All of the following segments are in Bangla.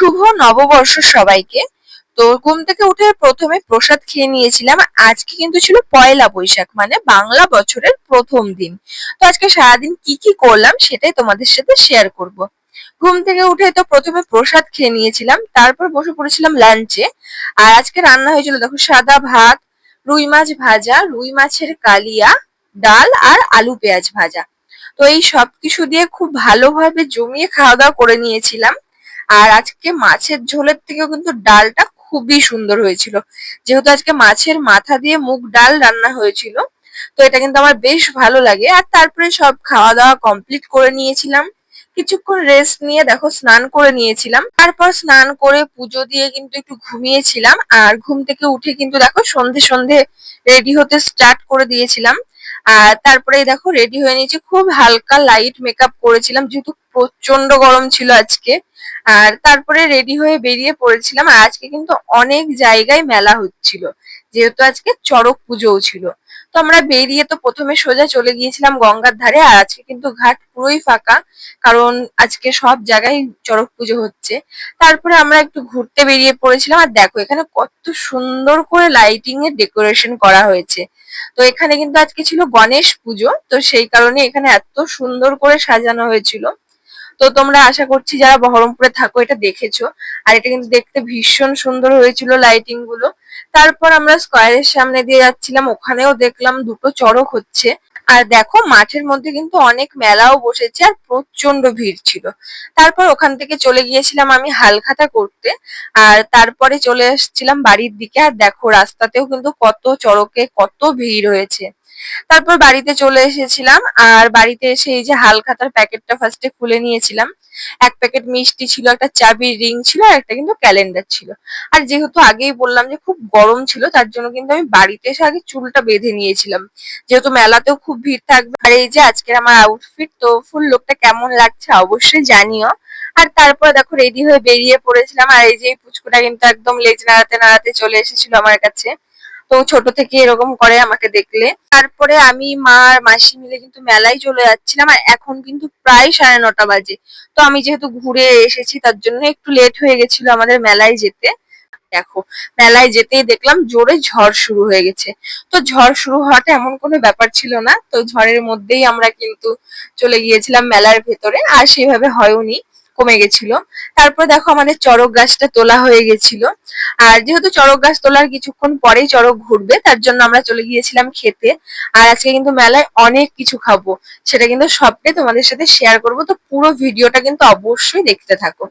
শুভ নববর্ষ সবাইকে। তো ঘুম থেকে উঠে প্রথমে প্রসাদ খেয়ে নিয়েছিলাম। আজকে কিন্তু ছিল পয়লা বৈশাখ, মানে বাংলা বছরের প্রথম দিন। তো আজকে সারাদিন কি কি করলাম সেটাই তোমাদের সাথে শেয়ার করব। ঘুম থেকে উঠে তো প্রথমে প্রসাদ খেয়ে নিয়েছিলাম, তারপর বসে পড়েছিলাম লাঞ্চে। আর আজকে রান্না হয়েছিল দেখো সাদা ভাত, রুই মাছ ভাজা, রুই মাছের কালিয়া, ডাল আর আলু পেঁয়াজ ভাজা। তো এই সবকিছু দিয়ে খুব ভালোভাবে জমিয়ে খাওয়া দাওয়া করে নিয়েছিলাম। আর আজকে মাছের ঝোলের থেকেও কিন্তু ডালটা খুবই সুন্দর হয়েছিল, যেহেতু আজকে মাছের মাথা দিয়ে মুগ ডাল রান্না হয়েছিল। তো এটা কিন্তু আমার বেশ ভালো লাগে। আর তারপরে সব খাওয়া দাওয়া কমপ্লিট করে নিয়েছিলাম, কিছুক্ষণ রেস্ট নিয়ে দেখো স্নান করে নিয়েছিলাম। তারপর স্নান করে পুজো দিয়ে কিন্তু একটু ঘুমিয়েছিলাম। আর ঘুম থেকে উঠে কিন্তু দেখো সন্ধে সন্ধে রেডি হতে স্টার্ট করে দিয়েছিলাম। আর তারপরে দেখো রেডি হয়ে নিয়েছি, খুব হালকা লাইট মেকআপ করেছিলাম যেহেতু প্রচন্ড গরম ছিল আজকে। আর তারপরে রেডি হয়ে বেরিয়ে পড়েছিলাম। আর আজকে কিন্তু অনেক জায়গায় মেলা হচ্ছিল, যেহেতু আজকে চড়ক পুজোও ছিল। তো আমরা বেরিয়ে তো প্রথমে সোজা চলে গিয়েছিলাম গঙ্গার ধারে। আর আজকে কিন্তু ঘাট পুরোই ফাঁকা, কারণ আজকে সব জায়গায় চড়ক পুজো হচ্ছে। তারপরে আমরা একটু ঘুরতে বেরিয়ে পড়েছিলাম। আর দেখো এখানে কত সুন্দর করে লাইটিং এর ডেকোরেশন করা হয়েছে। তো এখানে কিন্তু আজকে ছিল গণেশ পুজো, তো সেই কারণে এখানে এত সুন্দর করে সাজানো হয়েছিল। তো তোমরা আশা করছি যারা বহরমপুরে থাকো এটা দেখেছো। আর এটা কিন্তু দেখতে ভীষণ সুন্দর হয়েছিল লাইটিং গুলো। তারপর আমরা স্কয়ারের সামনে দিয়ে যাচ্ছিলাম, ওখানেও দেখলাম দুটো চড়ক হচ্ছে। আর দেখো মাঠের মধ্যে কিন্তু অনেক মেলাও বসেছে আর প্রচন্ড ভিড় ছিল। তারপর ওখান থেকে চলে গিয়েছিলাম আমি হালখাতা করতে। আর তারপরে চলে এসেছিলাম বাড়ির দিকে। আর দেখো রাস্তাতেও কিন্তু কত চড়কে কত ভিড় হয়েছে। তারপর বাড়িতে চলে এসেছিলাম। আর বাড়িতে এসে এই যে হালখাতার প্যাকেটটা ফার্স্টে খুলে নিয়েছিলাম। এক প্যাকেট মিষ্টি ছিল, একটা চাবির রিং ছিল, আর একটা কিন্তু ক্যালেন্ডার ছিল। আর যেহেতু আগেই বললাম যে খুব গরম ছিল, তার জন্য কিন্তু আমি বাড়িতে এসে আগে চুলটা বেঁধে নিয়েছিলাম, যেহেতু মেলাতেও খুব ভিড় থাকবে। আর এই যে আজকের আমার আউটফিট, তো ফুল লুকটা কেমন লাগছে অবশ্যই জানিও। আর তারপর দেখো রেডি হয়ে বেরিয়ে পড়েছিলাম। আর এই যে পুচকুটা কিন্তু একদম লেজ নাড়াতে নাড়াতে চলে এসেছিল আমার কাছে। তো ছোট থেকে এরকম করে আমাকে দেখলে। তারপরে আমি মা আর মাসি মিলে কিন্তু মেলায় চলে যাচ্ছিলাম। আর এখন কিন্তু প্রায় 9:30 বাজে। তো আমি যেহেতু ঘুরে এসেছি তার জন্য একটু লেট হয়ে গেছিল আমাদের মেলায় যেতে। দেখো মেলায় যেতেই দেখলাম জোরে ঝড় শুরু হয়ে গেছে। তো ঝড় শুরু হওয়াটা এমন কোনো ব্যাপার ছিল না, তো ঝড়ের মধ্যেই আমরা কিন্তু চলে গিয়েছিলাম মেলার ভেতরে। আর সেভাবে হয়ওনি, কমে গেছিল। তারপর দেখো আমাদের চড়ক গাছটা তোলা হয়ে গেছিল। আর যেহেতু চড়ক গাছ তোলার কিছুক্ষণ পরেই চড়ক ঘুরবে, তার জন্য আমরা চলে গিয়েছিলাম খেতে। আর আজকে কিন্তু মেলায় অনেক কিছু খাবো, সেটা কিন্তু সবটাই তোমাদের সাথে শেয়ার করবো। তো পুরো ভিডিওটা কিন্তু অবশ্যই দেখতে থাকো।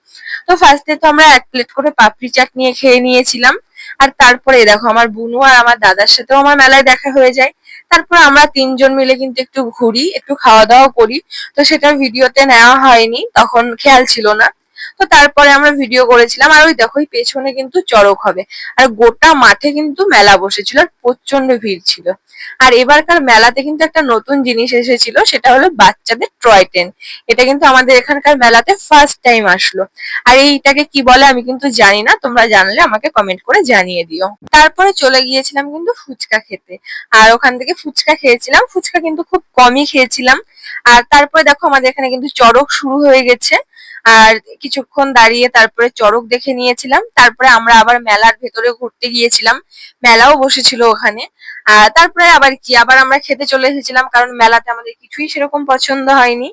তো ফার্স্টে তো আমরা 1 প্লেট করে পাপড়ি চাট নিয়ে খেয়ে নিয়েছিলাম। আর তারপরে দেখো আমার বুনু আর আমার দাদার সাথেও আমার মেলায় দেখা হয়ে যায়। তারপর আমরা 3জন মিলে কিন্তু একটু ঘুরি, একটু খাওয়া দাওয়া করি। তো সেটা ভিডিওতে নেওয়া হয়নি, তখন খেয়াল ছিল না। তো তারপরে আমরা ভিডিও করেছিলাম। আর ওই দেখো ওই পেছনে কিন্তু চড়ক হবে। আর গোটা মাঠে কিন্তু মেলা বসেছিল আর প্রচন্ড ভিড় ছিল। আর এবারকার মেলাতে কিন্তু একটা নতুন জিনিস এসেছিল, সেটা হলো বাচ্চাদের টয় ট্রেন। এটা কিন্তু আমাদের এখানকার মেলাতে ফার্স্ট টাইম আসলো। আর এইটাকে কি বলে আমি কিন্তু জানি না, তোমরা জানলে আমাকে কমেন্ট করে জানিয়ে দিও। তারপরে চলে গিয়েছিলাম কিন্তু ফুচকা খেতে। আর ওখান থেকে ফুচকা খেয়েছিলাম, ফুচকা কিন্তু খুব কমই খেয়েছিলাম। আর তারপরে দেখো আমাদের এখানে কিন্তু চড়ক শুরু হয়ে গেছে। আর কিছুক্ষণ দাঁড়িয়ে তারপরে চড়ক দেখে নিয়েছিলাম। তারপরে আমরা আবার মেলার ভেতরে ঘুরতে গিয়েছিলাম, মেলাও বসেছিল ওখানে। আর তারপরে আবার কি আবার আমরা খেতে চলে এসেছিলাম, কারণ মেলাতে আমাদের কিছুই সেরকম পছন্দ হয়নি।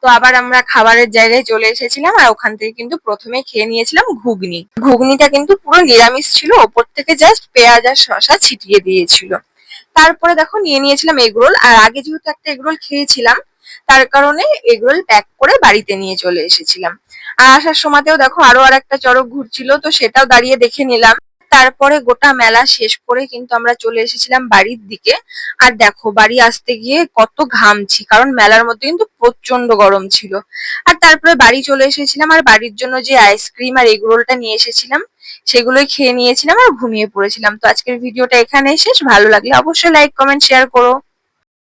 তো আবার আমরা খাবারের জায়গায় চলে এসেছিলাম। আর ওখান থেকে কিন্তু প্রথমে খেয়ে নিয়েছিলাম ঘুগনি। ঘুগনিটা কিন্তু পুরো নিরামিষ ছিল, ওপর থেকে জাস্ট পেঁয়াজ আর শসা ছিটিয়ে দিয়েছিল। তারপরে দেখো নিয়ে নিয়েছিলাম এগরোল। আর আগে যেহেতু একটা এগরোল খেয়েছিলাম, তার কারণে এগরোল প্যাক করে বাড়িতে নিয়ে চলে এসেছিলাম। আর আসার সময়তেও দেখো আরো একটা চড়ক ঘুরছিল, তো সেটাও দাঁড়িয়ে দেখে নিলাম। তারপরে গোটা মেলা শেষ করে কিন্তু আমরা চলে এসেছিলাম বাড়ির দিকে। আর দেখো বাড়ি আসতে গিয়ে কত ঘামছি, কারণ মেলার মধ্যে কিন্তু প্রচন্ড গরম ছিল। আর তারপরে বাড়ি চলে এসেছিলাম। আর বাড়ির জন্য যে আইসক্রিম আর এগরোলটা নিয়ে এসেছিলাম সেগুলোই খেয়ে নিয়েছিলাম আর ঘুমিয়ে পড়েছিলাম। তো আজকের ভিডিওটা এখানেই শেষ। ভালো লাগলে অবশ্যই লাইক কমেন্ট শেয়ার করো।